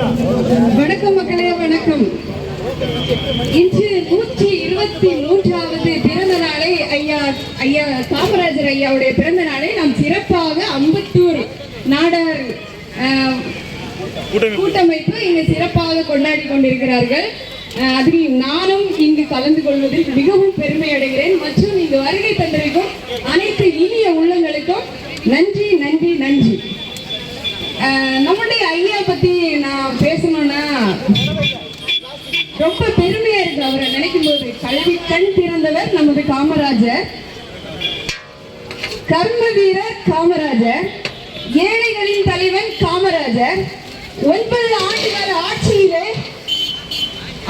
வணக்கம் மக்களே, வணக்கம். இன்று 123வது பிறந்த நாளை ஐயா காமராஜர் ஐயாவுடைய பிறந்த நாளை நாம் சிறப்பாக அம்பத்தூர் நாடார் கூட்டமைப்பு இங்கு சிறப்பாக கொண்டாடி கொண்டிருக்கிறார்கள். அதில் நானும் இங்கு கலந்து கொள்வதில் மிகவும் பெருமை அடைகிறேன். மற்றும் இங்கு வருகை தந்திருக்கும் அனைத்து இனிய உள்ளங்களுக்கும் நன்றி நன்றி நன்றி. நம்முடைய ஐயா பத்தி நான் பேசணும்னா ரொம்ப பெருமையா இருக்கு. அவரை நினைக்கும் போது கல்வி கண் திறந்தவர் நமது காமராஜர், கர்ம வீரர் காமராஜர், ஏழைகளின் தலைவன் காமராஜர். 9 ஆண்டுகால ஆட்சியிலே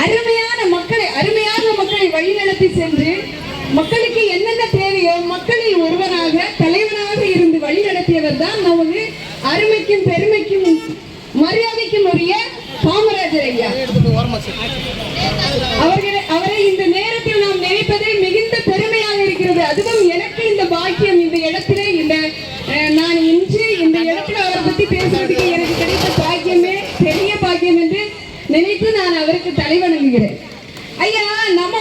அருமையான மக்களை வழிநடத்தி சென்று மக்களுக்கு என்னென்ன தேவையோ மக்களில் ஒருவனாக தலைவனாக இருந்து வழிநடத்தியவர் தான் நமது அருமைக்கும் பெருமைக்கும் மரியாதைக்கும் உரிய காமராஜர் ஐயா. அவரை இந்த நேரத்தில் நாம் நினைப்பதே மிகுந்த பெருமையாக இருக்கிறது. அதுவும் எனக்கு இந்த பாக்கியம், இந்த இடத்திலே நான் இன்று இந்த இடத்துல அவரை பத்தி பேசுறதுக்கு எனக்கு கிடைத்த பாக்கியமே பெரிய பாக்கியம் என்று நினைத்து நான் அவருக்கு தலைவணங்குகிறேன். ஐயா, நம்ம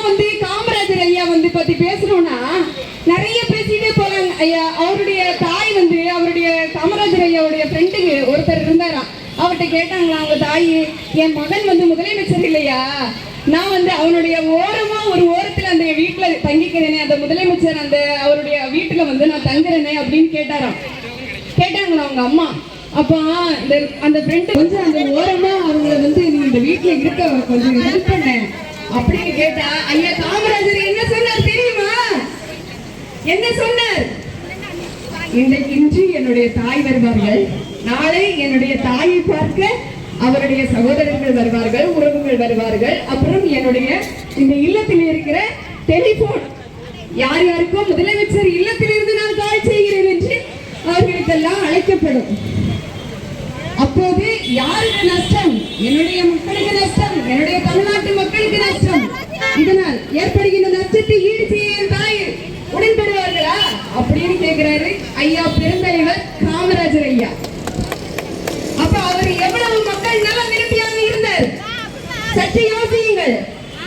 காமராஜர் ஐயா பத்தி பேசணும்னா நிறைய பேசிட்டே போறாங்க. ஐயா அவருடைய தாய் அவருடைய காமராஜர் ஐயாவுடைய ஃப்ரெண்டுக்கு ஒருத்தர் இருந்தாராம். அவர்கிட்ட கேட்டாங்களா, அவங்க தாய், என் மகன் முதலமைச்சர் இல்லையா, நான் அவனுடைய ஒரு ஓரத்துல அந்த வீட்டுல தங்கிக்கிறேனே, அந்த முதலமைச்சர் அந்த அவருடைய வீட்டுல நான் தங்குறேனே அப்படின்னு கேட்டாங்களா அவங்க அம்மா. அப்போ அந்த ஃப்ரெண்டு கொஞ்சம் அந்த ஓரமா அவங்களை நீ இந்த வீட்டுல இருக்க கொஞ்சம் ஹெல்ப் பண்ண அப்படின்னு கேட்டா, ஐயா காமராஜர் என்ன சொன்னார் தெரியுமா? என்ன சொன்னார்? இன்று என்னுடைய தாய் வருவார்கள், நாளை என்னுடைய தாயை பார்க்க அவருடைய சகோதரர்கள் வருவார்கள், உறவுகள் வருவார்கள். அப்புறம் என்னுடைய இந்த இல்லத்தில் இருக்கிற டெலிபோன் யார் யாருக்கும் முதலமைச்சர் இல்லத்திலிருந்து நான் கால் செய்கிறேன் என்று அவர்களுக்கெல்லாம் அழைக்கப்படும். அப்போது யாருக்கு நஷ்டம்? என்னுடைய மக்களுக்கு நஷ்டம், என்னுடைய தமிழ்நாட்டு மக்களுக்கு நஷ்டம். இதனால் ஏற்படுகின்ற நஷ்டத்தை ஈடு செய்ய என் தாய் உடன்படுவார்களா அப்படின்னு கேட்கிறாரு ஐயா பெருந்தலைவர் காமராஜர் ஐயா. அப்ப அவர் எவ்வளவு மக்கள் நல விரும்பியாக இருந்தார் சற்று யோசியுங்கள்.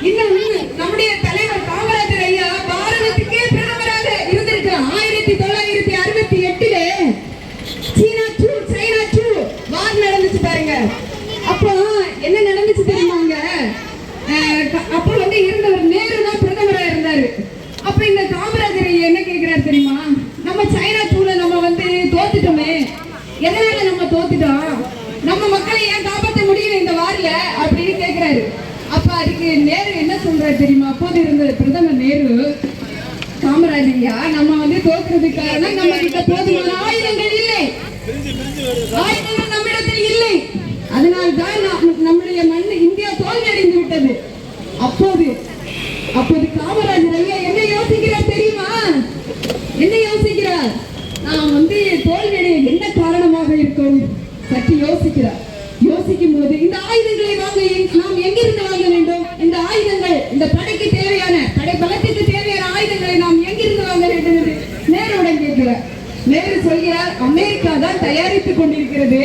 இன்னும் நம்முடைய தலைவர் காமராஜர் ஐயா பாரதத்துக்கே பிரதமராக இருந்திருக்கிறார். 1968 சீனா வார் நடந்துச்சு பாருங்க. அப்போ என்ன நடந்துச்சு தெரியுமாங்க? அப்போ இருந்தவர் நேரு தான் பிரதமரா இருந்தாரு. அப்ப இந்த காமராஜர் என்ன கேட்கிறாரு தெரியுமா? நம்ம சைனா டூல நம்ம தோத்துட்டோமே, எதனால நம்ம தோத்துட்டோம், நம்ம மக்களை ஏன் காப்பாற்ற முடியல இந்த வாரில அப்படின்னு கேட்கிறாரு. அப்ப அதுக்கு நேரு என்ன சொல்றாரு தெரியுமா? அப்போது இருந்த பிரதமர் நேரு, காமராஜரியா, நம்ம தோக்குறதுக்கு காரணம் நம்ம கிட்ட போதுமான ஆயுதங்கள் இல்லை, ஆயுதங்கள் நம்மிடத்தில் இல்லை, அதனால்தான் நம்முடைய மண் இந்தியா தோல்வி அடைந்து விட்டது. அப்போது காமராஜர் ஐயா என்ன யோசிக்கிறார் தெரியுமா? என்ன யோசிக்கிறார்? நான் தோல்வியடைய என்ன காரணமாக இருக்கும் சற்று யோசிக்கிறார். யோசிக்கும் போது இந்த ஆயுதங்களை வாங்க நாம் எங்கிருந்து வாங்க வேண்டும்? இந்த ஆயுதங்கள், இந்த படைக்கு தேவையான படை பலத்திற்கு தேவையான ஆயுதங்களை நாம் எங்கிருந்து வாங்க வேண்டும் என்று நேருடன் கேட்கிறார். நேரு சொல்கிறார், அமெரிக்கா தான் தயாரித்துக் கொண்டிருக்கிறது,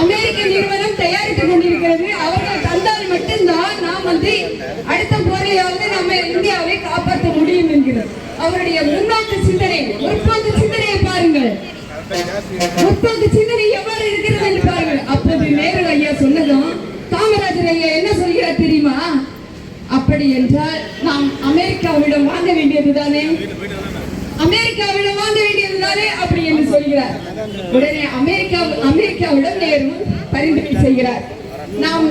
அமெரிக்க நிறுவனம் தயாரித்துக் கொண்டிருக்கிறது, அவர்கள் தந்தால் மட்டும்தான் நாம் அடுத்த போரையாவது நம்ம இந்தியாவை காப்பாற்ற முடியும் என்கிறார். அவருடைய முன்னோக்கு சிந்தனை, முற்போக்கு சிந்தனையை பாருங்கள், முற்போக்கு சிந்தனை எவ்வாறு இருக்கிறது என்று பாருங்கள். அப்போது நேரு ஐயா சொன்னதும் காமராஜர் ஐயா என்ன சொல்கிறார் தெரியுமா? அப்படி என்றால் நாம் அமெரிக்காவிடம் வாங்க வேண்டியதுதானே, அமெரிக்காவிடம் வாங்க வேண்டியதுதானே அப்படி என்று சொல்கிறார். உடனே அமெரிக்காவிடம் நேரு பரிந்துரை செய்கிறார். நாம்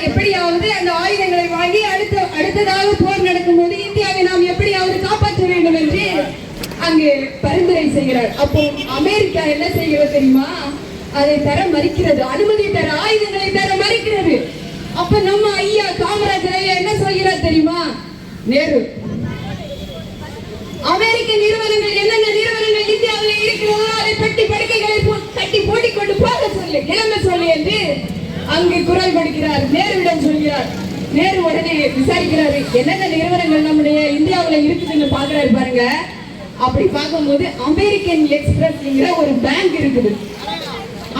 எப்படியாவது அந்த ஆயுதங்களை வாங்கி அடுத்ததாக போர் நடக்கும் போது இந்தியாவை நாம் எப்படியாவது காப்பாற்ற வேண்டும் என்று அங்கு பரிந்துரை செய்கிறார். அப்போ அமெரிக்கா என்ன செய்கிறது தெரியுமா? அதை தர மறுக்கிறது, அனுமதி தர, ஆயுதங்களை தர மறுக்கிறது. அப்ப நம்ம ஐயா காமராஜர் ஐயா என்ன சொல்கிறார் தெரியுமா? நேரு, அமெரிக்க நிறுவனங்கள் என்னென்ன நிறுவனங்கள் இந்தியாவில் இருக்கிறதோ அதை பெட்டி படுக்கைகளை கட்டி போட்டிக் கொண்டு போக சொல்லு, கிளம்ப சொல்லு என்று அங்கு குரல் கொடுக்கிறார். நேருவிடம் சொல்கிறார். நேரு உடனே விசாரிக்கிறாரு, என்னென்ன நிறுவனங்கள் நம்முடைய இந்தியாவில் இருக்குதுன்னு பாக்குறாரு பாருங்க. அப்படி பார்க்கும்போது அமெரிக்கன் எக்ஸ்பிரஸ் ஒரு பேங்க் இருக்குது,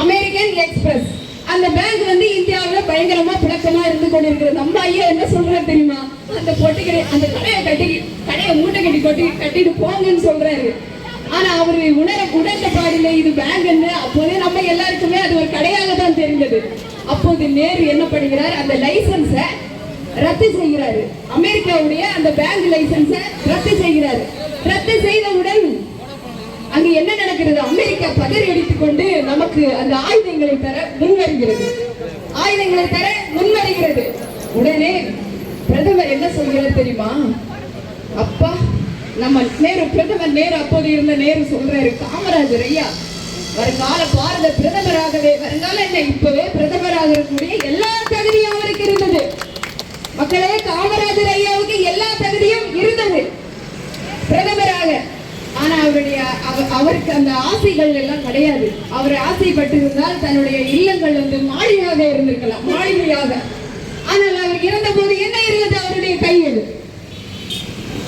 அமெரிக்கன் எக்ஸ்பிரஸ். அந்த பேங்க் வந்து இந்தியாவுல பயங்கரமா புழக்கமா இருந்து கொண்டிருக்கிறது. நம்ம ஐயா என்ன சொல்றாரு தெரியுமா? அந்த பொட்டிக்கடை அந்த கடையை மூட்டை கட்டிட்டு போங்கன்னு சொல்றாரு. ஆனா அவரு உணர்ந்த பாடில்லை இது பேங்க்னு. அப்போதே நம்ம எல்லாருக்குமே அது ஒரு கடையாக தான் தெரிந்தது. அப்போது நேரு என்ன பண்ணுகிறார்? அந்த லைசன்ஸை ரத்து செய்கிறாரு. அமெரிக்காவுடைய அந்த பேங்க் லைசன்ஸை ரத்து செய்கிறாரு. ரத்து செய்தவுடன் அங்க என்ன நடக்கிறது? அமெரிக்கா பதறி அடித்துக் கொண்டு நமக்கு அந்த ஆயுதங்களை தர முன்வருகிறது. உடனே பிரதமர் என்ன சொல்கிறார் தெரியுமா? அப்பா நம்ம பிரதமர் நேரு அப்போது இருந்த நேரு சொல்றாரு, காமராஜர் ஐயா வருங்கால பாரத பிரதமராகவே வருங்கால என்ன இப்பவே பிரதமராக இருக்கக்கூடிய எல்லா தகுதியும் அவருக்கு இருந்தது. மக்களே, காமராஜர் ஐயாவுக்கு எல்லா தகுதியும் இருந்தது பிரதமராக. ஆனா அவருக்கு அந்த ஆசைகள் எல்லாம் கிடையாது. அவர் ஆசைப்பட்டிருந்தால் தன்னுடைய இல்லங்கள் வந்து மாளிகையாக இருந்திருக்கலாம், மாளிகையாக. ஆனால் அவர் இறந்த போது என்ன இருந்தது அவருடைய கையில்?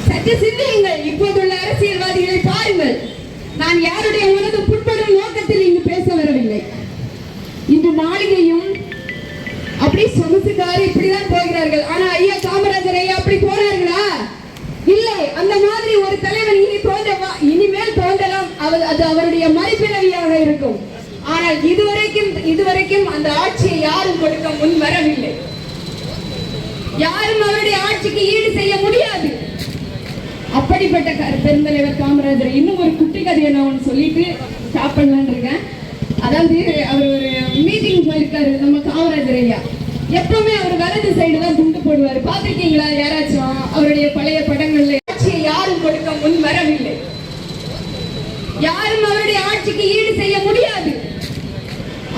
சற்று சிந்தியுங்கள். இப்போதுள்ள அரசியல்வாதிகளை பாருங்கள். நான் யாருடைய மனது புண்படும் நோக்கத்தில் இங்கு பேச வரவில்லை. இன்று மாளிகையும் அப்படி சொகுசுக்காரு இப்படிதான் போகிறார்கள். ஆனா ஐயா காமராஜர் ஐயா அப்படி போனார்களா? இல்லை. அந்த மாதிரி ஒரு தலைவன் இனிமேல் தோன்றலாம். அது அவருடைய மறுபிறவியாக இருக்கும். ஆனால் இதுவரைக்கும் அந்த ஆட்சியை யாரும் கொடுக்க முன் வரவில்லை. யாரும் அவருடைய ஆட்சிக்கு ஈடு செய்ய முடியாது. அப்படிப்பட்ட பெருந்தலைவர் காமராஜர். இன்னும் ஒரு குட்டி கதையை நான் சொல்லிட்டு ஸ்டாப் பண்ணலான்னு இருக்கேன். அதாவது அவர் ஒரு மீட்டிங் போயிருக்காரு நம்ம காமராஜர் ஐயா. எப்பவுமே அவர் வலது சைடு தான் துண்டு போடுவாரு. பாத்திருக்கீங்களா யாராச்சும்? அவருடைய பழைய படங்கள்ல ஆட்சியை யாரும் கொடுக்க முன் வரவில்லை. யாரும் அவருடைய ஆட்சிக்கு ஈடு செய்ய முடியாது.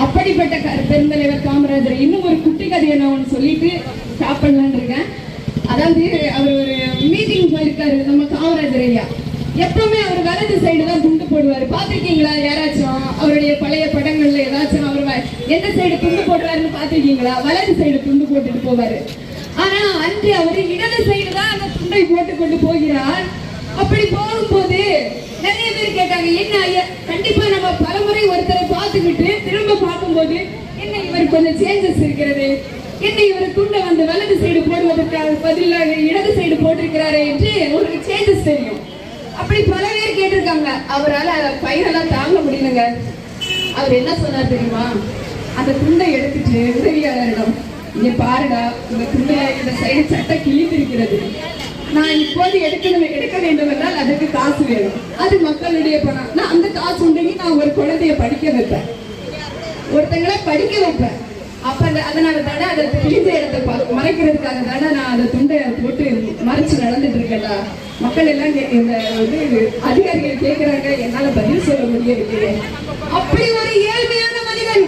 அப்படிப்பட்ட பெருந்தலைவர் காமராஜர். இன்னும் ஒரு குட்டி கதையை நான் சொல்லிட்டு ஸ்டாப் பண்ணலான்னு இருக்கேன். அதாவது அவர் ஒரு மீட்டிங் போயிருக்காரு நம்ம காமராஜர் ஐயா. எப்பவுமே அவர் வலது சைடு தான் துண்டு போடுவாரு. பாத்திருக்கீங்களா யாராச்சும்? அவருடைய பழைய படங்கள்ல ஏதாச்சும் அவர் எந்த சைடு துண்டு போடுறாருன்னு பாத்திருக்கீங்களா? வலது சைடு துண்டு போட்டுட்டு போவாரு. ஆனா அன்று அவரு இடது சைடு தான் அந்த துண்டை போட்டு கொண்டு போகிறார். அப்படி போகும்போது நிறைய பேர் கேட்டாங்க, என்ன ஐயா? கண்டிப்பா நம்ம பலமுறை ஒருத்தரை பார்த்துக்கிட்டு திரும்ப பார்க்கும்போது என்ன இவர் கொஞ்சம் சேஞ்சஸ் இருக்கிறது, என்ன இவர் துண்டை வந்து வலது சைடு போடுவதற்காக பதிலாக இடது சைடு போட்டிருக்கிறாரே என்று ஒரு சேஞ்சஸ் தெரியும். அப்படி பல பேர் கேட்டிருக்காங்க. அவரால் ஃபைனலா தாங்க முடியலங்க. அவர் என்ன சொன்னார் தெரியுமா? அந்த துண்டை எடுத்துட்டு உதவியாளரிடம், இங்க பாருடா, இந்த துண்டை இந்த சைடு சட்டை கிழித்திருக்கிறது. நான் இப்போது எடுக்க வேண்டும் என்றால் அதுக்கு காசு வேணும். அது மக்களுடைய பணம். நான் அந்த காசு உண்டைக்கு நான் ஒரு குழந்தைய படிக்க வைப்பேன், ஒருத்தங்களை படிக்க வைப்பேன். அப்ப அதனால தானே அதை கிழிந்த இடத்தை மறைக்கிறதுக்காக தானே நான் அந்த துண்டை போட்டு மறைச்சு நடந்துட்டு இருக்கேன்டா. மக்கள் எல்லாம் இந்த அதிகாரிகள் கேட்கிறாங்க, என்னால பதில் சொல்ல முடியவில்லை. அப்படி ஒரு ஏழ்மையான மனிதன்,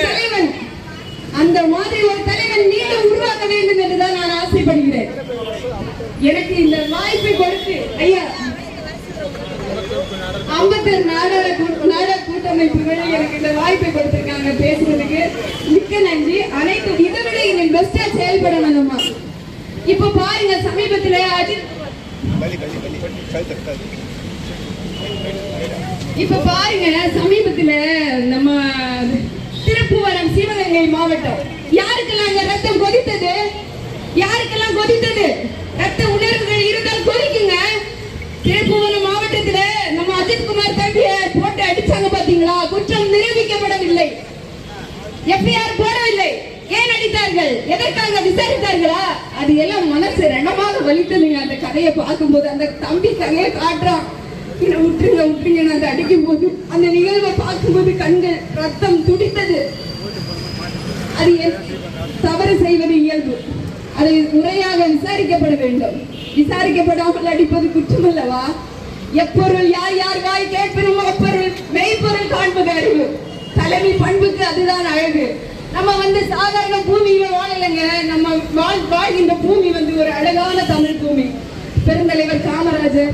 தலைவன். அந்த மாதிரி ஒரு தலைவன் மீண்டும் உருவாக்க வேண்டும் என்றுதான் நான் ஆசைப்படுகிறேன். எனக்கு இந்த வாய்ப்பை கொடுத்து ஐயா அம்பத்தர் நாடக கூட்டமைப்புகள் எனக்கு இந்த வாய்ப்பை கொடுத்திருக்காங்க பேசுறதுக்கு மிக்க நன்றி. அனைத்து இதை விட இன்னும் பெஸ்டா செயல்படணும் நம்ம. இப்ப பாருங்க, சமீபத்துல நம்ம திருப்புவனம் சிவகங்கை மாவட்டம் யாருக்கெல்லாம் ரத்தம் கொதித்தது? யாருக்கெல்லாம் கொதித்தது? ரத்த உணர்வுகள் இருந்தால் கொதிக்குங்க. திருப்புவனம் மாவட்டத்துல நம்ம அஜித்குமார் தம்பியை போட்டு அடிச்சாங்க பாத்தீங்களா? குற்றம் நிரூபிக்கப்படவில்லை, எஃப்ஐஆர் போடவில்லை. ஏன் அடித்தார்கள்? எதற்காக விசாரித்தார்களா? அது எல்லாம் மனசு ரணமாக வலித்ததுங்க. அந்த கதையை பார்க்கும்போது அந்த தம்பி கதையை காட்டுறான், விட்டுருங்க அந்த அடிக்கும் போது அந்த நிகழ்வை பார்க்கும்போது கண்கள் ரத்தம் துடித்தது. அது தவறு செய்வது இயல்பு, அதை முறையாக விசாரிக்கப்பட வேண்டும். விசாரிக்கப்படாமல் அடிப்பது குற்றம் அல்லவா? எப்பொருள் யார் யார் வாய் கேட்பதும் அப்பொருள் மெய்ப்பொருள் காண்பது அறிவு. தலைமை பண்புக்கு அதுதான் அழகு. நம்ம சாதாரண பூமியில வாழலைங்க. நம்ம வாழ்கின்ற பூமி ஒரு அழகான தமிழ் பூமி. பெருந்தலைவர் காமராஜர்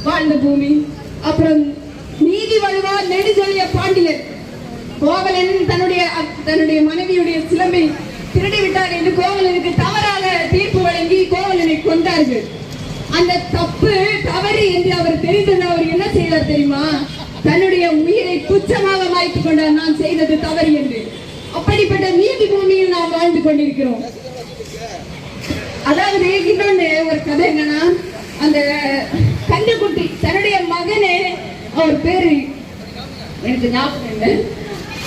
வாழ்ந்த பூமி. அப்புறம் நீதி வழுவார் நெடுஞ்செழிய பாண்டியன் கோவலன் தன்னுடைய மனைவியுடைய சிலம்பை திருடி விட்டார் என்று கோவலனுக்கு தவறாக தீர்ப்பு வழங்கி கோவலனை கொண்டார்கள். அந்த தப்பு தவறு என்று அவர் தெரிந்தது. அவர் என்ன செய்தார் தெரியுமா? தன்னுடைய உயிரை துச்சமாக மாய்த்துக் கொண்டார், நான் செய்தது தவறு என்று. அப்படிப்பட்ட நீதி பூமியில் நாம் வாழ்ந்து கொண்டிருக்கிறோம். அதாவது இன்னொன்னு ஒரு கதை என்னன்னா, அந்த கன்றுக்குட்டி தன்னுடைய மகனே, அவர் பேரு எனக்கு ஞாபகம் இல்லை,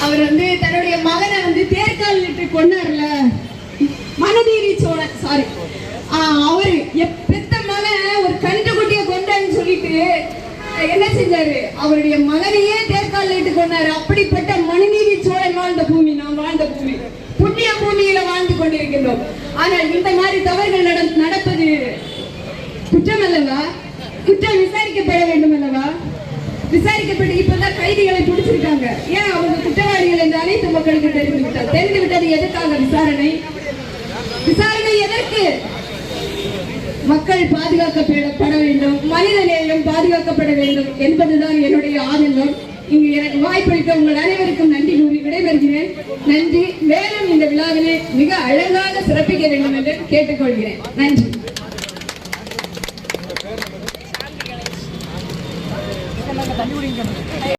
அவர் தன்னுடைய மகனை தேர்கால் இட்டு கொண்டார்ல, மனுநீதி சோழன், சாரி, அவரு பெத்த மகன் ஒரு கன்றுக்குட்டியை கொண்டான்னு சொல்லிட்டு என்ன செஞ்சாரு, அவருடைய மகனையே தேர்கால் இட்டு கொண்டாரு. அப்படிப்பட்ட மனுநீதி சோழன் வாழ்ந்த பூமி நாம் வாழ்ந்த பூமி, புண்ணிய பூமியில வாழ்ந்து கொண்டிருக்கின்றோம். ஆனால் இந்த மாதிரி தவறுகள் நடப்பது குற்றம் அல்லவா? குற்றம் விசாரிக்கப்பட வேண்டும் அல்லவா? விசாரிக்கப்பட்டு இப்பதான் கைதிகளை பிடிச்சிருக்காங்க. ஏன் அவங்க குற்றவாளிகள் என்று அனைத்து மக்களுக்கு தெரிந்து விட்டது. எதற்காக விசாரணை? விசாரணை எதற்கு? மக்கள் பாதுகாக்கப்பட வேண்டும், மனித நேயம் பாதுகாக்கப்பட வேண்டும் என்பதுதான் என்னுடைய ஆதங்கம். இங்கு எனக்கு வாய்ப்பளித்த உங்கள் அனைவருக்கும் நன்றி கூறி விடைபெறுகிறேன். நன்றி. மேலும் இந்த விழாவிலே மிக அழகாக சிறப்பிக்க வேண்டும் என்று கேட்டுக்கொள்கிறேன். நன்றி.